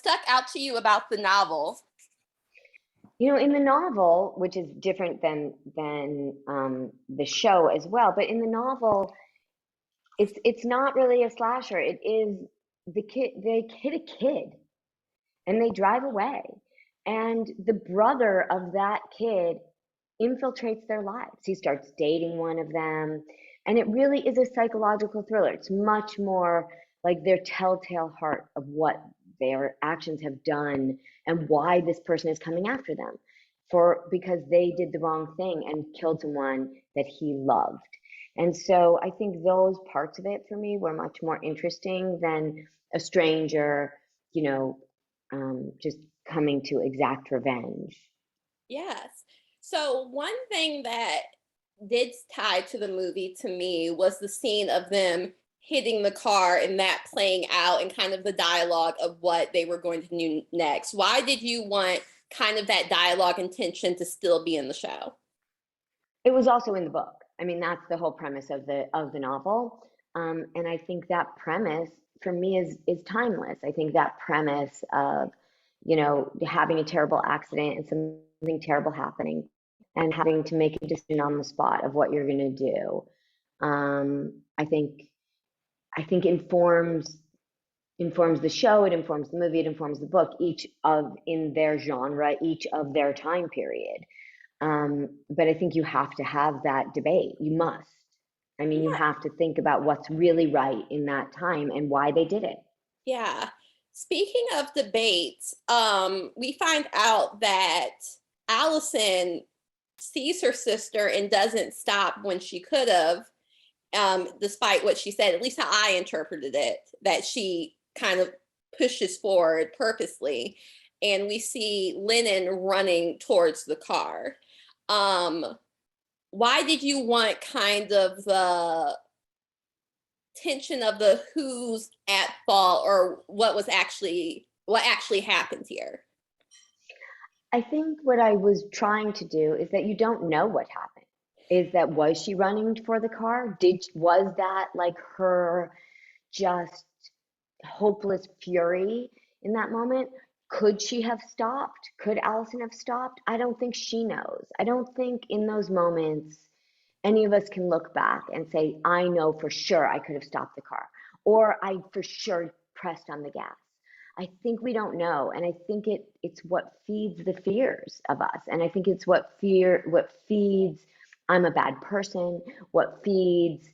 stuck out to you about the novel? In the novel, which is different than the show as well, but in the novel, it's not really a slasher. It is they hit a kid and they drive away. And the brother of that kid infiltrates their lives. He starts dating one of them. And it really is a psychological thriller. It's much more like their telltale heart of what their actions have done and why this person is coming after them because they did the wrong thing and killed someone that he loved. And so I think those parts of it for me were much more interesting than a stranger, just coming to exact revenge. Yes. So one thing that did tie to the movie to me was the scene of them hitting the car and that playing out and kind of the dialogue of what they were going to do next. Why did you want kind of that dialogue and tension to still be in the show? It was also in the book. I mean, that's the whole premise of the novel. And I think that premise for me is timeless. I think that premise of, having a terrible accident and something terrible happening and having to make a decision on the spot of what you're going to do, I think informs the show, it informs the movie, it informs the book, each of in their genre, each of their time period. But I think you have to have that debate. You must. I mean, you have to think about what's really right in that time and why they did it. Yeah. Speaking of debates, we find out that Allison sees her sister and doesn't stop when she could have, despite what she said, at least how I interpreted it, that she kind of pushes forward purposely. And we see Lennon running towards the car. Why did you want kind of the tension of the who's at fault or what actually happened here? I think what I was trying to do is that you don't know what happened. Was she running for the car? Was that like her just hopeless fury in that moment? Could she have stopped? Could Allison have stopped? I don't think she knows. I don't think in those moments any of us can look back and say, I know for sure I could have stopped the car, or I for sure pressed on the gas. I think we don't know. And I think it's what feeds the fears of us. And I think it's what feeds, I'm a bad person, what feeds,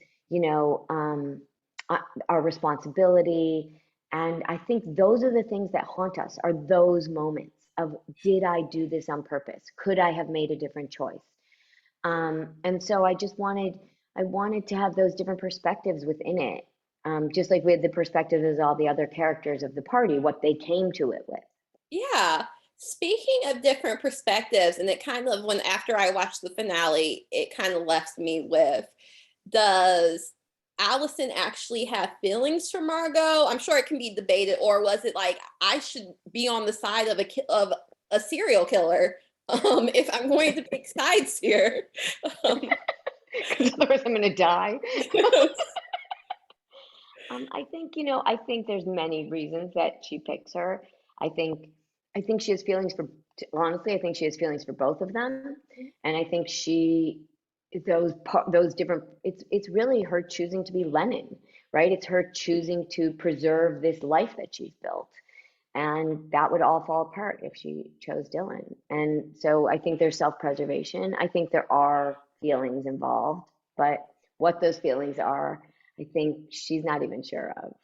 our responsibility. And I think those are the things that haunt us, are those moments of, did I do this on purpose? Could I have made a different choice? And so I wanted to have those different perspectives within it. Just like with the perspectives of all the other characters of the party, what they came to it with. Yeah. Speaking of different perspectives, and it kind of, after I watched the finale, it kind of left me with, does Allison actually have feelings for Margot? I'm sure it can be debated, or was it like, I should be on the side of a serial killer if I'm going to pick sides here? Because otherwise I'm going to die. I think there's many reasons that she picks her. I think she has feelings honestly, I think she has feelings for both of them. And I think those different, it's really her choosing to be Lennon, right? It's her choosing to preserve this life that she's built. And that would all fall apart if she chose Dylan. And so I think there's self-preservation. I think there are feelings involved, but what those feelings are, I think she's not even sure of.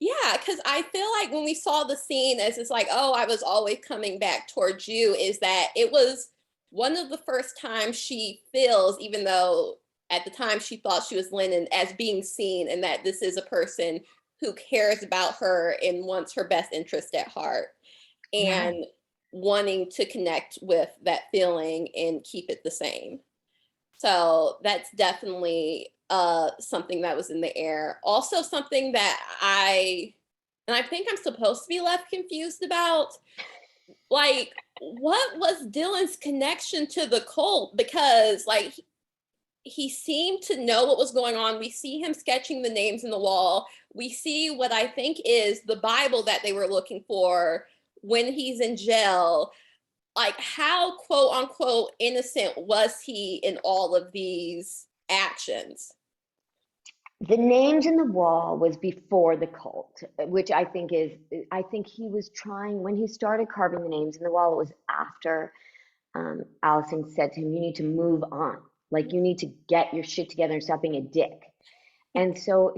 Yeah, because I feel like when we saw the scene as it's like, oh, I was always coming back towards you, is that it was one of the first times she feels, even though at the time she thought she was Lennon, as being seen, and that this is a person who cares about her and wants her best interest at heart, and wanting to connect with that feeling and keep it the same. So that's definitely something that was in the air. Also something that I think I'm supposed to be left confused about, like, what was Dylan's connection to the cult? Because like he seemed to know what was going on. We see him sketching the names in the wall. We see what I think is the Bible that they were looking for when he's in jail, like how quote unquote innocent was he in all of these actions? The names in the wall was before the cult, which I think he was trying, when he started carving the names in the wall, it was after Allison said to him, you need to move on. Like, you need to get your shit together and stop being a dick. And so,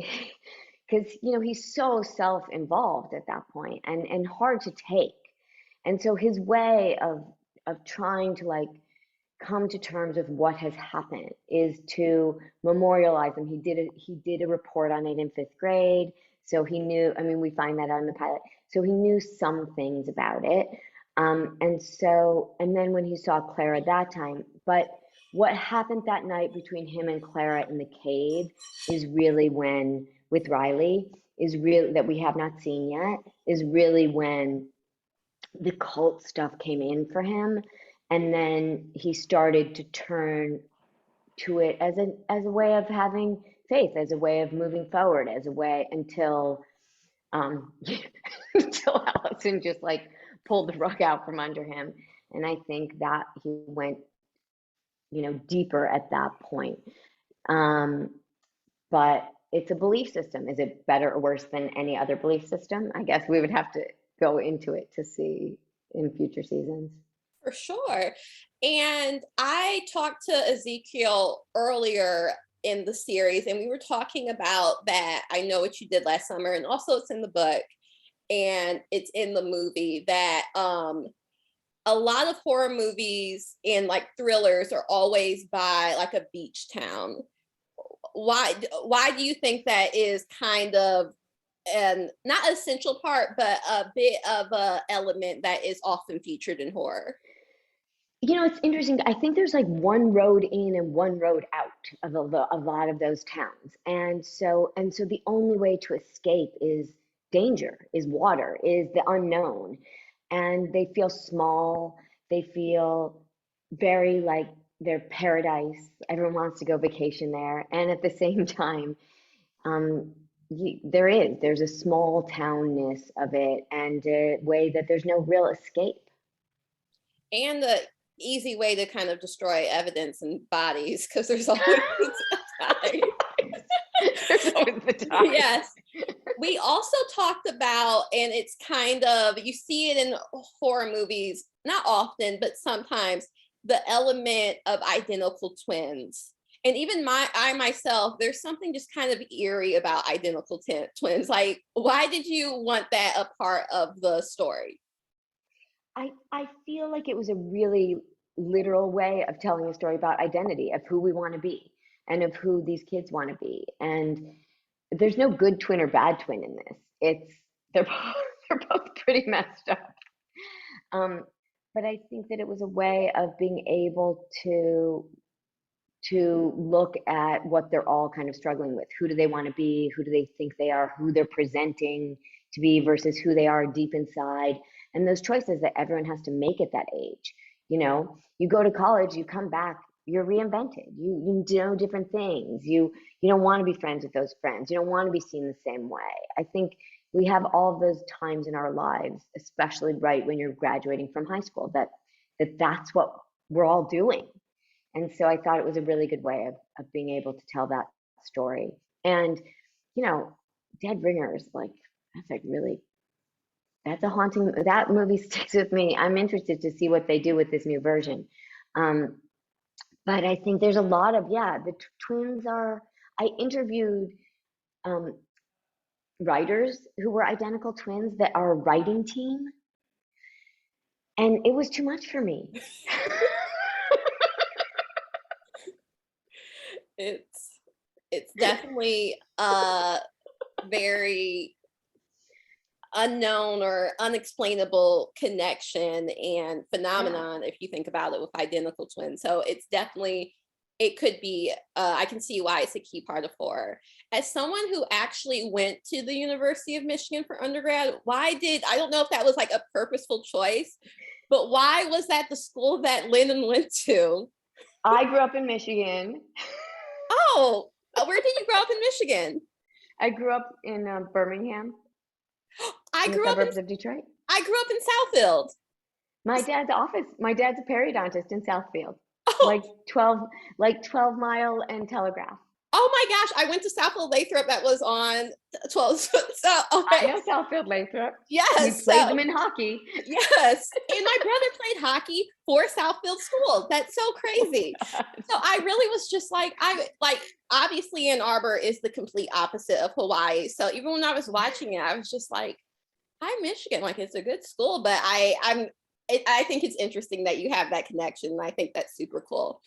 because, he's so self-involved at that point and hard to take. And so his way of trying to like come to terms with what has happened is to memorialize him. He did a report on it in 5th grade. So he knew, I mean, we find that out in the pilot. So he knew some things about it. And then when he saw Clara that time, but what happened that night between him and Clara in the cave is really when, with Riley, is really, that we have not seen yet, is really when the cult stuff came in for him. And then he started to turn to it as a way of having faith, as a way of moving forward, as a way until until Allison just like pulled the rug out from under him. And I think that he went, deeper at that point. But it's a belief system. Is it better or worse than any other belief system? I guess we would have to go into it to see in future seasons. For sure. And I talked to Ezekiel earlier in the series, and we were talking about that. I Know What You Did Last Summer, and also it's in the book and it's in the movie that a lot of horror movies and like thrillers are always by like a beach town. Why do you think that is kind of and not an essential part, but a bit of a element that is often featured in horror? It's interesting. I think there's like one road in and one road out of a lot of those towns. And so the only way to escape is danger, is water, is the unknown. And they feel small. They feel very like they're paradise. Everyone wants to go vacation there. And at the same time, um, there's a small townness of it and a way that there's no real escape. And the easy way to kind of destroy evidence and bodies, because there's always time. There's always the time. Yes. We also talked about, and it's kind of, you see it in horror movies, not often, but sometimes, the element of identical twins. And even I myself, there's something just kind of eerie about identical twins. Like, why did you want that a part of the story? I feel like it was a really literal way of telling a story about identity, of who we want to be and of who these kids want to be. And there's no good twin or bad twin in this. They're both, they're both pretty messed up. But I think that it was a way of being able to look at what they're all kind of struggling with. Who do they want to be? Who do they think they are? Who they're presenting to be versus who they are deep inside. And those choices that everyone has to make at that age. You go to college, you come back, you're reinvented. You know different things. You don't want to be friends with those friends. You don't want to be seen the same way. I think we have all those times in our lives, especially right when you're graduating from high school, that's what we're all doing. And so I thought it was a really good way of being able to tell that story. And, Dead Ringers, like, that's a haunting, that movie sticks with me. I'm interested to see what they do with this new version. But I think there's a lot of, the twins I interviewed writers who were identical twins that are a writing team. And it was too much for me. It's definitely a very unknown or unexplainable connection and phenomenon, if you think about it, with identical twins. So it's definitely, it could be, I can see why it's a key part of horror. As someone who actually went to the University of Michigan for undergrad, I don't know if that was like a purposeful choice, but why was that the school that Lennon went to? I grew up in Michigan. Oh, where did you grow up in Michigan? I grew up in Birmingham. I in grew the up in suburbs of Detroit. I grew up in Southfield. My dad's a periodontist in Southfield, Oh, like 12, like 12 Mile and Telegraph. oh my gosh, I went to Southfield Lathrop that was on 12. So, I okay. know Southfield Lathrop. We Yes. played So, them in hockey. yes. And my brother played hockey for Southfield School. That's so crazy. So I really was just like, obviously Ann Arbor is the complete opposite of Hawaii. So even when I was watching it, I was just like, hi, Michigan. Like, it's a good school, but I think it's interesting that you have that connection. And I think that's super cool.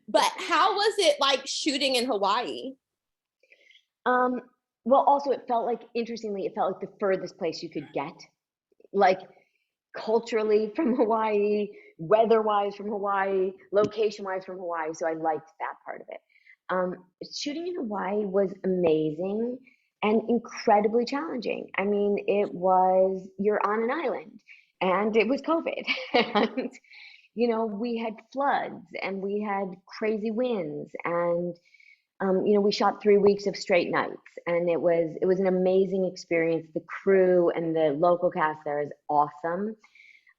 But how was it like shooting in Hawaii? Um, well, also interestingly, it felt like the furthest place you could get, like culturally from Hawaii, weather-wise from Hawaii, location-wise from Hawaii. So I liked that part of it. Shooting in Hawaii was amazing and incredibly challenging. I mean, you're on an island and it was COVID. And, we had floods and we had crazy winds and we shot 3 weeks of straight nights, and it was an amazing experience. The crew and the local cast there is awesome,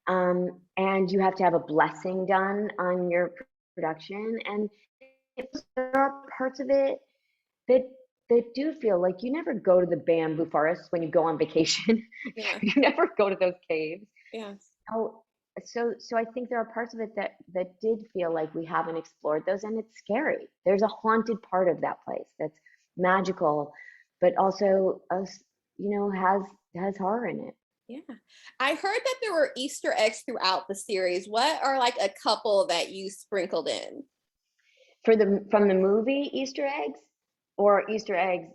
and you have to have a blessing done on your production. And there are parts of it that do feel like you never go to the bamboo forests when you go on vacation. Yeah. You never go to those caves. Yes. Oh, so I think there are parts of it that did feel like we haven't explored those, and it's scary. There's a haunted part of that place that's magical, but also has horror in it. Yeah. I heard that there were Easter eggs throughout the series. What are like a couple that you sprinkled in? From the movie Easter eggs, or Easter eggs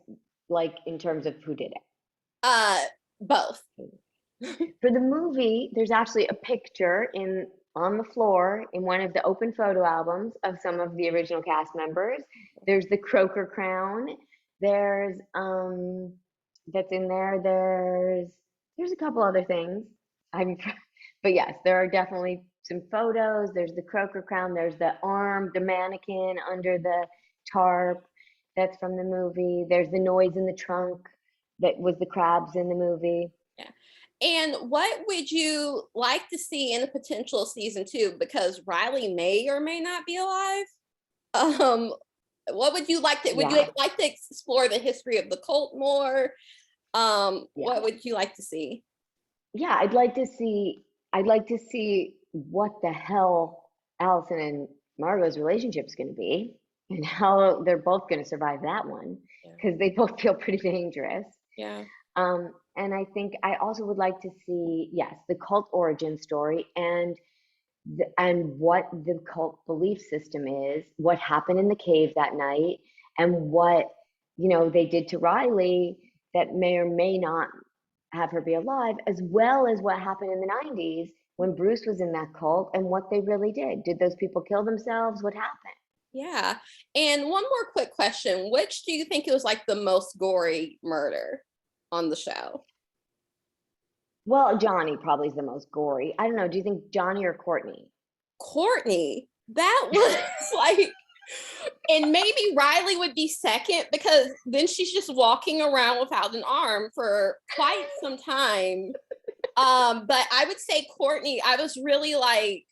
like in terms of who did Uh, both. it. For the movie, there's actually a picture on the floor in one of the open photo albums of some of the original cast members. There's the Croker crown. There's that's in there. There's a couple other things. I'm but yes, there are definitely some photos. There's the Croker crown. There's the mannequin under the tarp. That's from the movie. There's the noise in the trunk that was the crabs in the movie. Yeah. And what would you like to see in a potential season 2? Because Riley may or may not be alive. Um, what would you like to? Would you Yeah, like to explore the history of the cult more? yeah. What would you like to see? Yeah, I'd like to see what the hell Allison and Margot's relationship is going to be, and how they're both going to survive that one, Yeah. because they both feel pretty dangerous. Yeah. And I think I also would like to see, yes, the cult origin story, and what the cult belief system is, what happened in the cave that night, and what they did to Riley that may or may not have her be alive, as well as what happened in the 90s when Bruce was in that cult and what they really did. Did those people kill themselves? What happened? Yeah. And one more quick question. Which do you think it was like the most gory murder on the show? Well, Johnny probably is the most gory. I don't know. Do you think Johnny or Courtney? Courtney. That was like, and maybe Riley would be second because then she's just walking around without an arm for quite some time. But I would say Courtney, I was really like,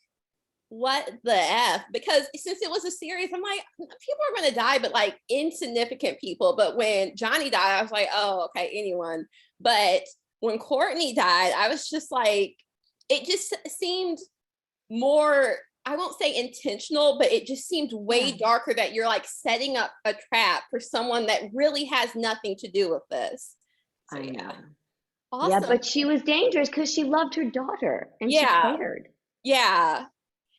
what the F? Because since it was a series, I'm like, people are gonna die, but like insignificant people. But when Johnny died, I was like, oh, okay, anyone. But when Courtney died, I was just like, it just seemed more, I won't say intentional, but it just seemed way Yeah, darker that you're like setting up a trap for someone that really has nothing to do with this. So I yeah. know. Yeah, Awesome. but she was dangerous because she loved her daughter and she Yeah. cared. Yeah.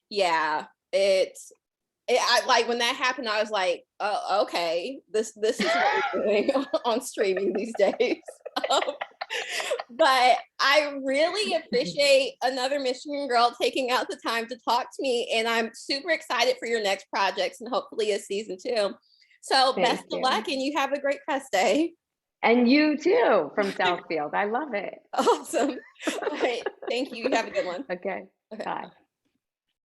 Yeah. I like when that happened, I was like, oh, okay, this is what we're doing on streaming these days. Um, but I really appreciate another Michigan girl taking out the time to talk to me, and I'm super excited for your next projects and hopefully a season 2. So best Thank of you. luck, and you have a great press day. And you too, from Southfield. I love it. Awesome. All right. Thank you. You have a good one. Okay, Okay. bye.